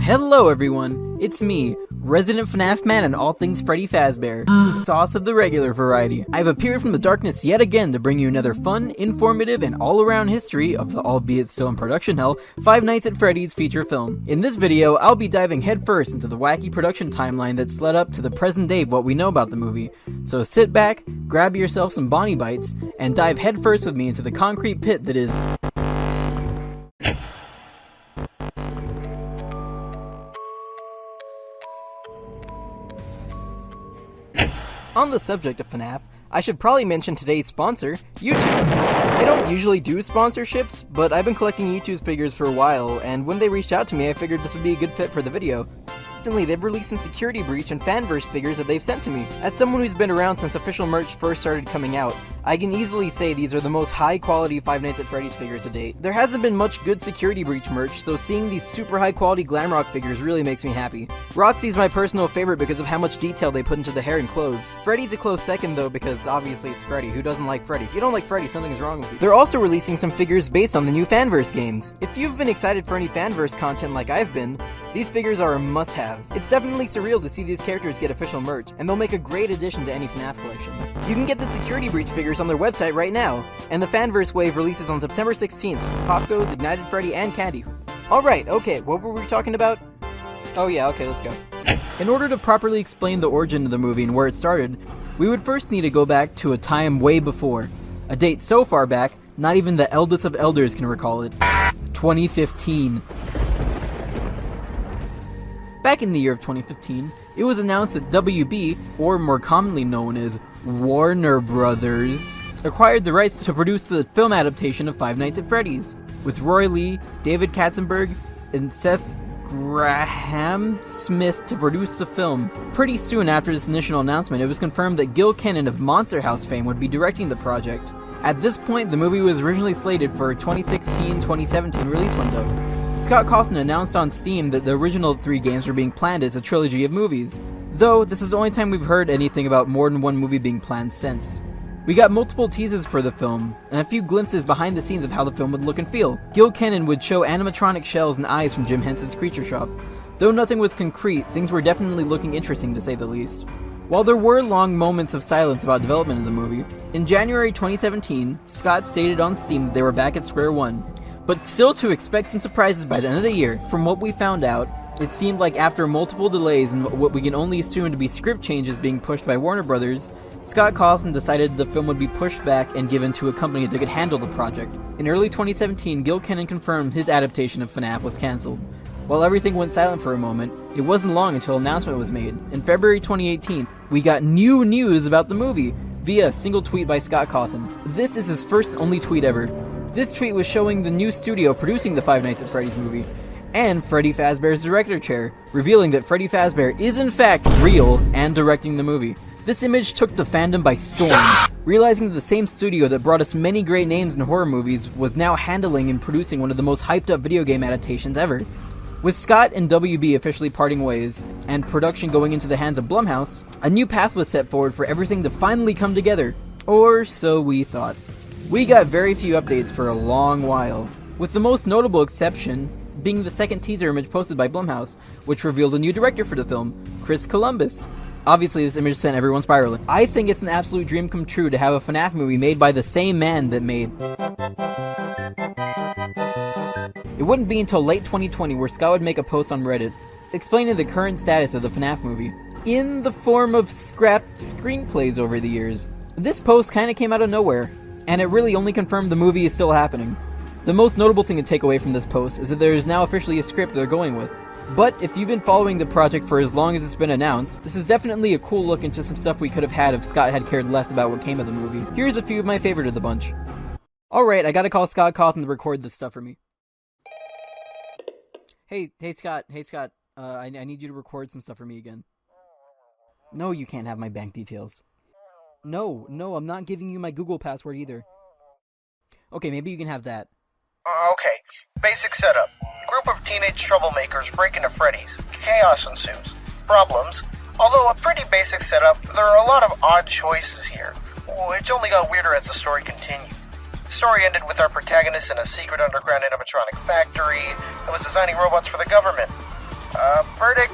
Hello everyone, it's me, resident FNaF man and all things Freddy Fazbear, sauce of the regular variety. I've appeared from the darkness yet again to bring you another fun, informative, and all-around history of the albeit still in production hell, Five Nights at Freddy's feature film. In this video, I'll be diving headfirst into the wacky production timeline that's led up to the present day of what we know about the movie. So sit back, grab yourself some Bonnie Bites, and dive headfirst with me into the concrete pit that is... On the subject of FNaF, I should probably mention today's sponsor, YouTooz. I don't usually do sponsorships, but I've been collecting YouTooz figures for a while, and when they reached out to me I figured this would be a good fit for the video. Recently, they've released some Security Breach and Fanverse figures that they've sent to me. As someone who's been around since official merch first started coming out, I can easily say these are the most high-quality Five Nights at Freddy's figures to date. There hasn't been much good Security Breach merch, so seeing these super high-quality Glamrock figures really makes me happy. Roxy's my personal favorite because of how much detail they put into the hair and clothes. Freddy's a close second though because obviously it's Freddy. Who doesn't like Freddy? If you don't like Freddy, something's wrong with you. They're also releasing some figures based on the new Fanverse games. If you've been excited for any Fanverse content like I've been, these figures are a must-have. It's definitely surreal to see these characters get official merch, and they'll make a great addition to any FNaF collection. You can get the Security Breach figures on their website right now, and the Fanverse wave releases on September 16th with Popgoes, Ignited Freddy, and Candy. Alright, okay, what were we talking about? Oh yeah, okay, let's go. In order to properly explain the origin of the movie and where it started, we would first need to go back to a time way before. A date so far back, not even the eldest of elders can recall it. 2015. Back in the year of 2015, it was announced that WB, or more commonly known as Warner Brothers, acquired the rights to produce the film adaptation of Five Nights at Freddy's, with Roy Lee, David Katzenberg, and Seth Grahame-Smith to produce the film. Pretty soon after this initial announcement, it was confirmed that Gil Kenan of Monster House fame would be directing the project. At this point, the movie was originally slated for a 2016-2017 release window. Scott Cawthon announced on Steam that the original 3 games were being planned as a trilogy of movies, though this is the only time we've heard anything about more than one movie being planned since. We got multiple teases for the film, and a few glimpses behind the scenes of how the film would look and feel. Gil Kenan would show animatronic shells and eyes from Jim Henson's Creature Shop. Though nothing was concrete, things were definitely looking interesting to say the least. While there were long moments of silence about development of the movie, in January 2017, Scott stated on Steam that they were back at square one. But still to expect some surprises by the end of the year. From what we found out, it seemed like after multiple delays and what we can only assume to be script changes being pushed by Warner Brothers, Scott Cawthon decided the film would be pushed back and given to a company that could handle the project. In early 2017, Gil Kenan confirmed his adaptation of FNaF was cancelled. While everything went silent for a moment, it wasn't long until an announcement was made. In February 2018, we got new news about the movie via a single tweet by Scott Cawthon. This is his first and only tweet ever. This tweet was showing the new studio producing the Five Nights at Freddy's movie, and Freddy Fazbear's director chair, revealing that Freddy Fazbear is in fact real and directing the movie. This image took the fandom by storm, realizing that the same studio that brought us many great names in horror movies was now handling and producing one of the most hyped up video game adaptations ever. With Scott and WB officially parting ways, and production going into the hands of Blumhouse, a new path was set forward for everything to finally come together. Or so we thought. We got very few updates for a long while, with the most notable exception being the second teaser image posted by Blumhouse, which revealed a new director for the film, Chris Columbus. Obviously, this image sent everyone spiraling. I think it's an absolute dream come true to have a FNaF movie made by the same man that made... It wouldn't be until late 2020 where Scott would make a post on Reddit, explaining the current status of the FNaF movie, in the form of scrapped screenplays over the years. This post kinda came out of nowhere, and it really only confirmed the movie is still happening. The most notable thing to take away from this post is that there is now officially a script they're going with. But if you've been following the project for as long as it's been announced, this is definitely a cool look into some stuff we could have had if Scott had cared less about what came of the movie. Here's a few of my favorite of the bunch. Alright, I gotta call Scott Cawthon to record this stuff for me. Hey Scott, I need you to record some stuff for me again. No, you can't have my bank details. No, I'm not giving you my Google password either. Okay, maybe you can have that. Okay, basic setup. Group of teenage troublemakers break into Freddy's. Chaos ensues. Problems. Although a pretty basic setup, there are a lot of odd choices here, which only got weirder as the story continued. The story ended with our protagonist in a secret underground animatronic factory that was designing robots for the government. Verdict?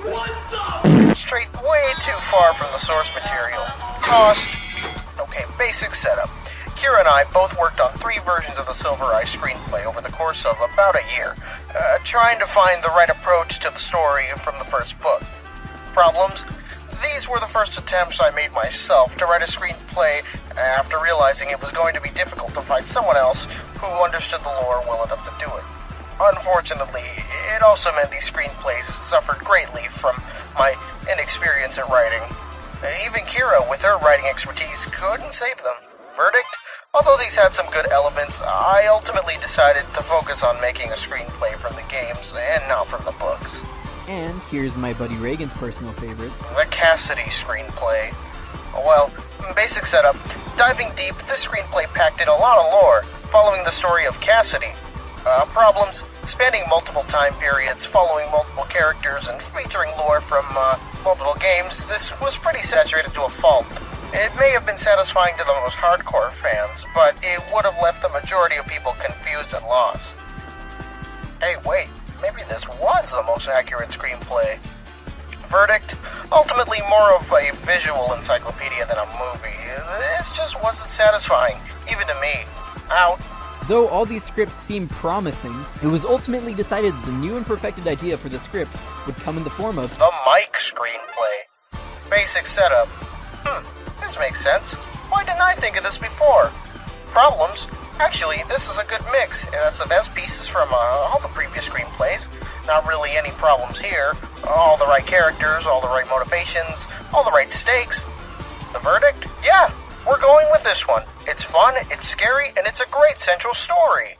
Straight way too far from the source material. Cost? Okay, basic setup. Kira and I both worked on 3 versions of the Silver Eye screenplay over the course of about a year, trying to find the right approach to the story from the first book. Problems? These were the first attempts I made myself to write a screenplay after realizing it was going to be difficult to find someone else who understood the lore well enough to do it. Unfortunately, it also meant these screenplays suffered greatly from my inexperience at writing. Even Kira, with her writing expertise, couldn't save them. Verdict? Although these had some good elements, I ultimately decided to focus on making a screenplay from the games and not from the books. And here's my buddy Reagan's personal favorite. The Cassidy screenplay. Well, basic setup. Diving deep, this screenplay packed in a lot of lore, following the story of Cassidy. Problems? Spanning multiple time periods, following multiple characters, and featuring lore from multiple games, this was pretty saturated to a fault. It may have been satisfying to the most hardcore fans, but it would have left the majority of people confused and lost. Hey, wait, maybe this was the most accurate screenplay. Verdict? Ultimately more of a visual encyclopedia than a movie. This just wasn't satisfying, even to me. Out. Though all these scripts seem promising, it was ultimately decided the new and perfected idea for the script would come in the form of the Mike screenplay. Basic setup. This makes sense. Why didn't I think of this before? Problems? Actually, this is a good mix. It has the best pieces from all the previous screenplays. Not really any problems here. All the right characters, all the right motivations, all the right stakes. The verdict? Yeah, we're going with this one. It's fun, it's scary, and it's a great central story.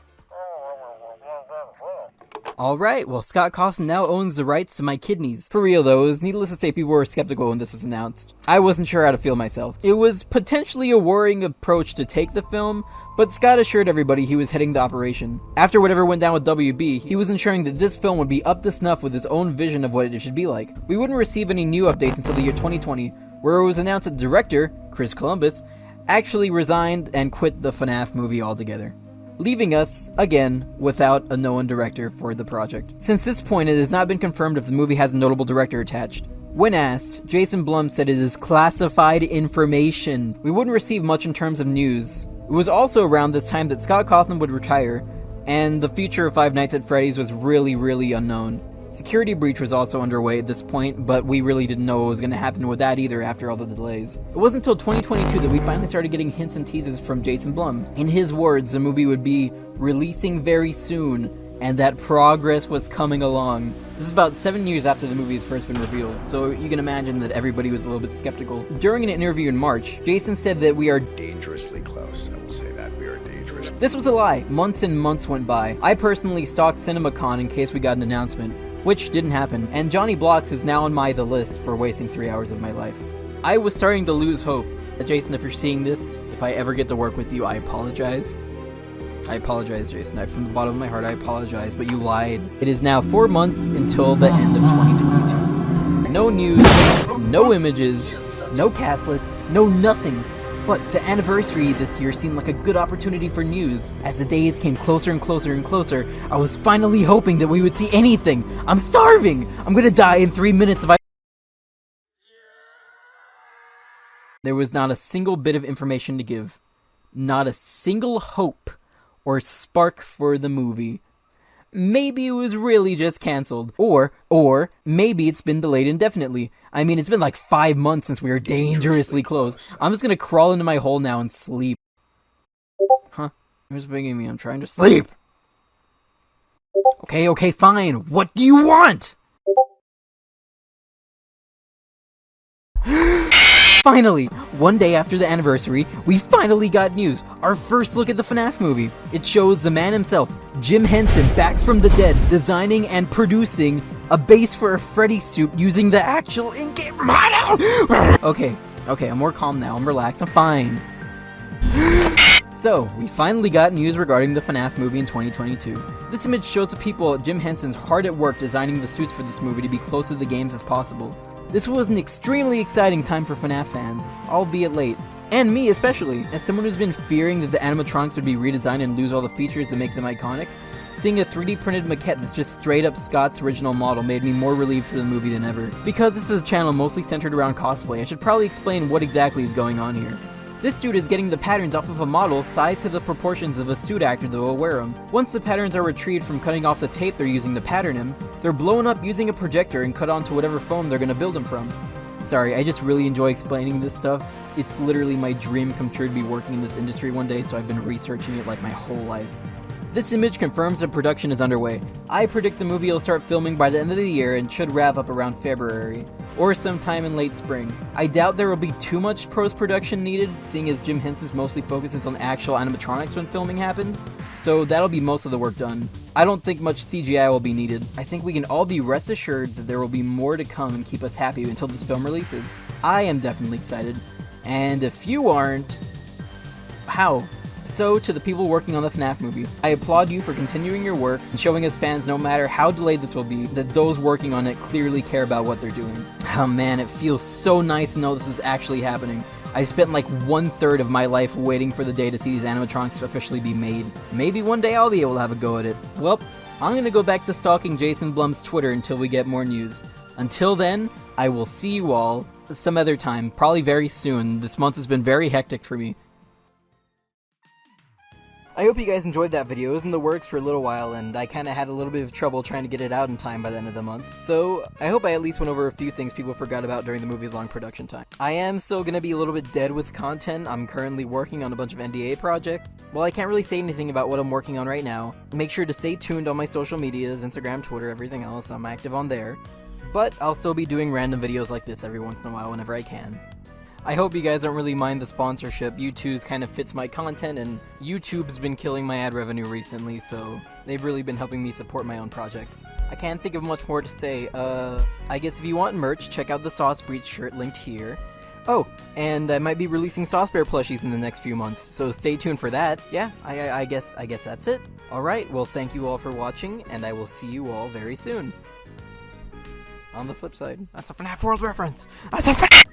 Alright, well, Scott Cawthon now owns the rights to my kidneys. For real though, it was needless to say people were skeptical when this was announced. I wasn't sure how to feel myself. It was potentially a worrying approach to take the film, but Scott assured everybody he was heading the operation. After whatever went down with WB, he was ensuring that this film would be up to snuff with his own vision of what it should be like. We wouldn't receive any new updates until the year 2020, where it was announced that director, Chris Columbus, actually resigned and quit the FNaF movie altogether, leaving us, again, without a known director for the project. Since this point, it has not been confirmed if the movie has a notable director attached. When asked, Jason Blum said it is classified information. We wouldn't receive much in terms of news. It was also around this time that Scott Cawthon would retire, and the future of Five Nights at Freddy's was really unknown. Security breach was also underway at this point, but we really didn't know what was going to happen with that either after all the delays. It wasn't until 2022 that we finally started getting hints and teases from Jason Blum. In his words, the movie would be releasing very soon, and that progress was coming along. This is about 7 years after the movie has first been revealed, so you can imagine that everybody was a little bit skeptical. During an interview in March, Jason said that we are dangerously close. I will say that we are dangerous. This was a lie. Months and months went by. I personally stalked CinemaCon in case we got an announcement, which didn't happen, and Johnny Blocks is now on the list for wasting 3 hours of my life. I was starting to lose hope. Jason, if you're seeing this, if I ever get to work with you, I apologize. I apologize, Jason. From the bottom of my heart, I apologize, but you lied. It is now 4 months until the end of 2022. No news, no images, no cast list, no nothing. But the anniversary this year seemed like a good opportunity for news. As the days came closer and closer and closer, I was finally hoping that we would see anything. I'm starving! I'm gonna die in 3 minutes if I... There was not a single bit of information to give. Not a single hope or spark for the movie. Maybe it was really just cancelled. Or maybe it's been delayed indefinitely. I mean, it's been like 5 months since we were dangerously close. I'm just gonna crawl into my hole now and sleep. Huh? Who's begging me? I'm trying to sleep. Okay, fine. What do you want? Finally! One day after the anniversary, we finally got news. Our first look at the FNaF movie. It shows the man himself, Jim Henson, back from the dead, designing and producing a base for a Freddy suit using the actual in-game model! Okay, I'm more calm now. I'm relaxed. I'm fine. So, we finally got news regarding the FNaF movie in 2022. This image shows the people at Jim Henson's hard at work designing the suits for this movie to be close to the games as possible. This was an extremely exciting time for FNaF fans, albeit late. And me especially, as someone who's been fearing that the animatronics would be redesigned and lose all the features that make them iconic. Seeing a 3D printed maquette that's just straight up Scott's original model made me more relieved for the movie than ever. Because this is a channel mostly centered around cosplay, I should probably explain what exactly is going on here. This dude is getting the patterns off of a model sized to the proportions of a suit actor that will wear them. Once the patterns are retrieved from cutting off the tape they're using to pattern him, they're blown up using a projector and cut onto whatever foam they're gonna build him from. Sorry, I just really enjoy explaining this stuff. It's literally my dream come true to be working in this industry one day, so I've been researching it like my whole life. This image confirms that production is underway. I predict the movie will start filming by the end of the year and should wrap up around February, or sometime in late spring. I doubt there will be too much post-production needed, seeing as Jim Henson mostly focuses on actual animatronics when filming happens, so that'll be most of the work done. I don't think much CGI will be needed. I think we can all be rest assured that there will be more to come and keep us happy until this film releases. I am definitely excited, and if you aren't, how? So, to the people working on the FNaF movie, I applaud you for continuing your work and showing us fans, no matter how delayed this will be, that those working on it clearly care about what they're doing. Oh man, it feels so nice to know this is actually happening. I spent like 1/3 of my life waiting for the day to see these animatronics officially be made. Maybe one day I'll be able to have a go at it. Well, I'm gonna go back to stalking Jason Blum's Twitter until we get more news. Until then, I will see you all some other time, probably very soon. This month has been very hectic for me. I hope you guys enjoyed that video. It was in the works for a little while, and I kinda had a little bit of trouble trying to get it out in time by the end of the month. So, I hope I at least went over a few things people forgot about during the movie's long production time. I am still gonna be a little bit dead with content. I'm currently working on a bunch of NDA projects. While I can't really say anything about what I'm working on right now, make sure to stay tuned on my social medias, Instagram, Twitter, everything else. I'm active on there. But I'll still be doing random videos like this every once in a while whenever I can. I hope you guys don't really mind the sponsorship. YouTooz kind of fits my content, and YouTube's been killing my ad revenue recently, so they've really been helping me support my own projects. I can't think of much more to say. I guess if you want merch, check out the Saucebear shirt linked here. Oh, and I might be releasing Saucebear plushies in the next few months, so stay tuned for that. Yeah, I guess that's it. Alright, well thank you all for watching, and I will see you all very soon. On the flip side, that's a FNaF World reference! That's a FNaF